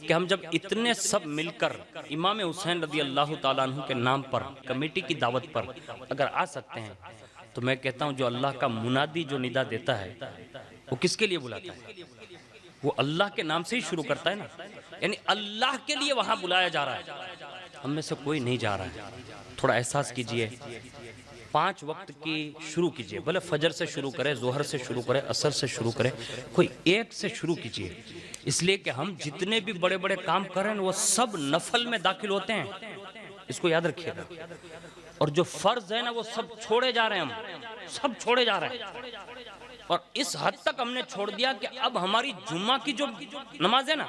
کہ ہم جب اتنے سب مل کر امام حسین رضی اللہ تعالیٰ عنہ کے نام پر کمیٹی کی دعوت پر اگر آ سکتے ہیں تو میں کہتا ہوں جو اللہ کا منادی جو ندا دیتا ہے وہ کس کے لیے بلاتا ہے؟ وہ اللہ کے نام سے ہی شروع کرتا ہے نا، یعنی اللہ کے لیے وہاں بلایا جا رہا ہے، ہم میں سے کوئی نہیں جا رہا ہے۔ تھوڑا احساس کیجئے، 5 وقت کی شروع کیجئے، بھلے فجر سے شروع کرے، ظہر سے شروع کرے، عصر سے شروع کرے، کوئی ایک سے شروع کیجئے، اس لیے کہ ہم جتنے بھی بڑے بڑے کام کر رہے ہیں وہ سب نفل میں داخل ہوتے ہیں، اس کو یاد رکھیے گا، اور جو فرض ہے نا وہ سب چھوڑے جا رہے ہیں، ہم سب چھوڑے جا رہے ہیں، اور اس حد تک ہم نے چھوڑ دیا کہ اب ہماری جمعہ کی جو نماز ہے نا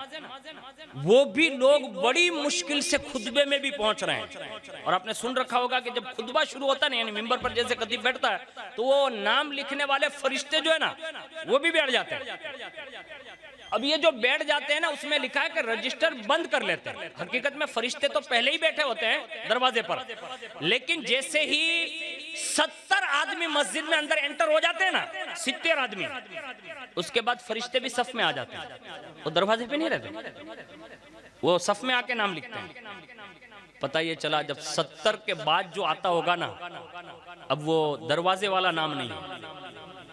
وہ بھی لوگ بڑی مشکل سے خطبے میں بھی پہنچ رہے ہیں، اور آپ نے سن رکھا ہوگا کہ جب خطبہ شروع ہوتا ہے نا، یعنی ممبر پر جیسے خطیب بیٹھتا ہے تو وہ نام لکھنے والے فرشتے جو ہے نا وہ بھی بیٹھ جاتے ہیں۔ اب یہ جو بیٹھ جاتے ہیں نا اس میں لکھا ہے کہ رجسٹر بند کر لیتے ہیں، حقیقت میں فرشتے تو پہلے ہی بیٹھے ہوتے ہیں دروازے پر، لیکن جیسے ہی 70 آدمی مسجد میں اندر انٹر ہو جاتے ہیں نا، 70 آدمی، اس کے بعد فرشتے بھی صف میں آ جاتے ہیں، وہ دروازے پہ نہیں رہتے، وہ صف میں آ کے نام لکھتے ہیں۔ پتہ یہ چلا جب 70 کے بعد جو آتا ہوگا نا اب وہ دروازے والا نام نہیں ہے،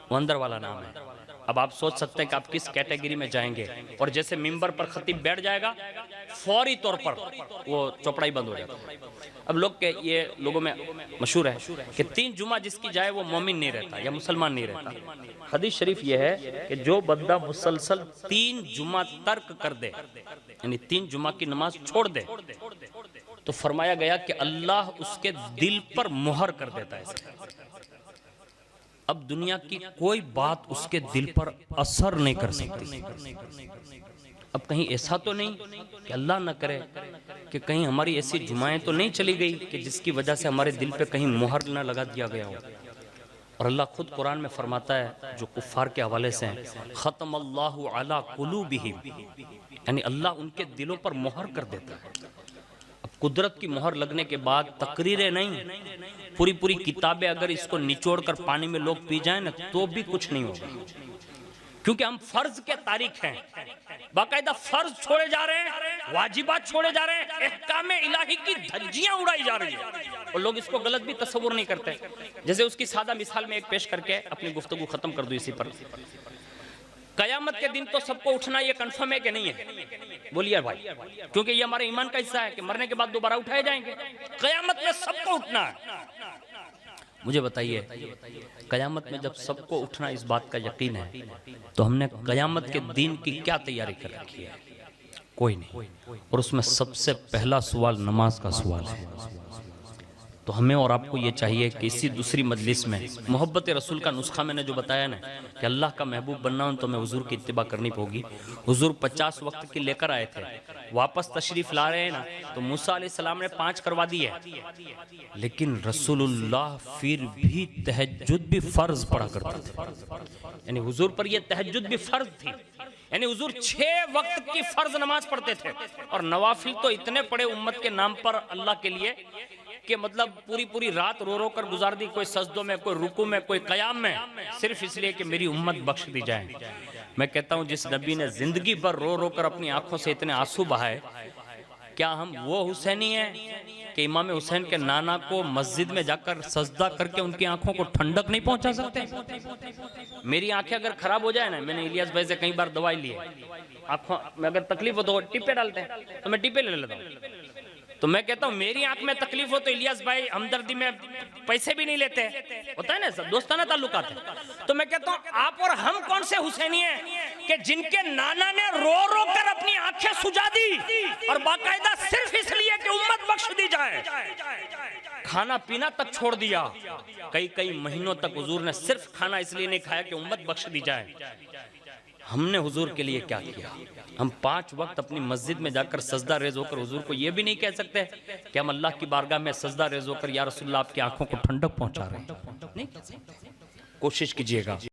وہ اندر والا نام ہے۔ اب آپ سوچ سکتے ہیں کہ آپ کس کیٹیگری میں جائیں گے، اور جیسے ممبر پر خطیب بیٹھ جائے گا فوری طور پر وہ چوپڑائی بند ہو جاتا ہے۔ اب یہ لوگوں میں مشہور ہے کہ 3 جمعہ جس کی جائے وہ مومن نہیں رہتا یا مسلمان نہیں رہتا۔ حدیث شریف یہ ہے کہ جو بندہ مسلسل 3 جمعہ ترک کر دے، یعنی 3 جمعہ کی نماز چھوڑ دے، تو فرمایا گیا کہ اللہ اس کے دل پر مہر کر دیتا ہے۔ اب دنیا کی کوئی بات اس کے دل پر اثر نہیں کر سکتی۔ اب کہیں ایسا تو نہیں کہ اللہ نہ کرے کہ کہیں ہماری ایسی جمعیں تو نہیں چلی گئی کہ جس کی وجہ سے ہمارے دل پہ کہیں مہر نہ لگا دیا گیا ہو۔ اور اللہ خود قرآن میں فرماتا ہے جو کفار کے حوالے سے ہیں، ختم اللہ علی قلوبہم، یعنی اللہ ان کے دلوں پر مہر کر دیتا ہے۔ اب قدرت کی مہر لگنے کے بعد تقریریں نہیں، پوری کتابیں اگر اس کو نچوڑ کر پانی میں لوگ پی جائیں نا تو بھی کچھ نہیں ہوگا، کیونکہ ہم فرض کے تاریخ ہیں، باقاعدہ فرض چھوڑے جا رہے ہیں، واجبات چھوڑے جا رہے ہیں، احکام الہی کی دھجیاں اڑائی جا رہی ہیں، اور لوگ اس کو غلط بھی تصور نہیں کرتے۔ جیسے اس کی سادہ مثال میں ایک پیش کر کے اپنی گفتگو ختم کر دوں اسی پر۔ قیامت کے دن تو سب کو اٹھنا یہ کنفرم ہے کہ نہیں ہے؟ بولیے بھائی، کیونکہ یہ ہمارے ایمان کا حصہ ہے کہ مرنے کے بعد دوبارہ اٹھائے جائیں گے، قیامت میں سب کو اٹھنا ہے۔ مجھے بتائیے قیامت میں جب سب کو اٹھنا اس بات کا یقین ہے تو ہم نے قیامت کے دن کی کیا تیاری کر رکھی ہے؟ کوئی نہیں، اور اس میں سب سے پہلا سوال نماز کا سوال ہے۔ تو ہمیں اور آپ کو یہ چاہیے کہ اسی دوسری مجلس میں محبت رسول کا نسخہ میں نے جو بتایا نا کہ اللہ کا محبوب بننا ہوں تو میں حضور کی اتباع کرنی ہوگی۔ حضور 50 وقت کی لے کر آئے تھے، واپس تشریف لا رہے ہیں نا تو موسیٰ علیہ السلام نے 5 کروا دی ہے، لیکن رسول اللہ پھر بھی تہجد بھی فرض پڑھا کرتے تھے، یعنی حضور پر یہ تہجد بھی فرض تھی، یعنی حضور 6 وقت کی فرض نماز پڑھتے تھے، اور نوافل تو اتنے پڑے امت کے نام پر اللہ کے لیے کہ مطلب پوری رات رو کر گزار دی، کوئی سجدوں میں، کوئی رکوع میں، کوئی قیام میں، صرف اس لیے کہ میری امت بخش دی جائے۔ میں کہتا ہوں جس نبی نے زندگی بھر رو کر اپنی آنکھوں سے اتنے آنسو بہائے، کیا ہم وہ حسینی ہیں کہ امام حسین کے نانا کو مسجد میں جا کر سجدہ کر کے ان کی آنکھوں کو ٹھنڈک نہیں پہنچا سکتے؟ میری آنکھیں اگر خراب ہو جائے نا، میں نے الیاس بھائی سے کئی بار دوائی لی ہے، آنکھوں میں اگر تکلیف ہو تو ٹپے ڈالتے ہیں تو میں ٹپے لے لیتا ہوں، تو میں کہتا ہوں میری آنکھ میں تکلیف ہو تو الیاس بھائی ہمدردی میں پیسے بھی نہیں لیتے، ہوتا ہے نا دوستانہ تعلقات ہیں، تو میں کہتا ہوں آپ اور ہم کون سے حسینی ہیں کہ جن کے نانا نے رو کر اپنی آنکھیں سجا دی، اور باقاعدہ صرف اس لیے کہ امت بخش دی جائے، کھانا پینا تک چھوڑ دیا، کئی مہینوں تک حضور نے صرف کھانا اس لیے نہیں کھایا کہ امت بخش دی جائے۔ ہم نے حضور کے لیے کیا کیا؟ ہم 5 وقت اپنی مسجد میں جا کر سجدہ ریز ہو کر حضور کو یہ بھی نہیں کہہ سکتے کہ ہم اللہ کی بارگاہ میں سجدہ ریز ہو کر یا رسول اللہ آپ کی آنکھوں کو ٹھنڈک پہنچا رہے ہیں، نہیں کہہ سکتے۔ کوشش کیجئے گا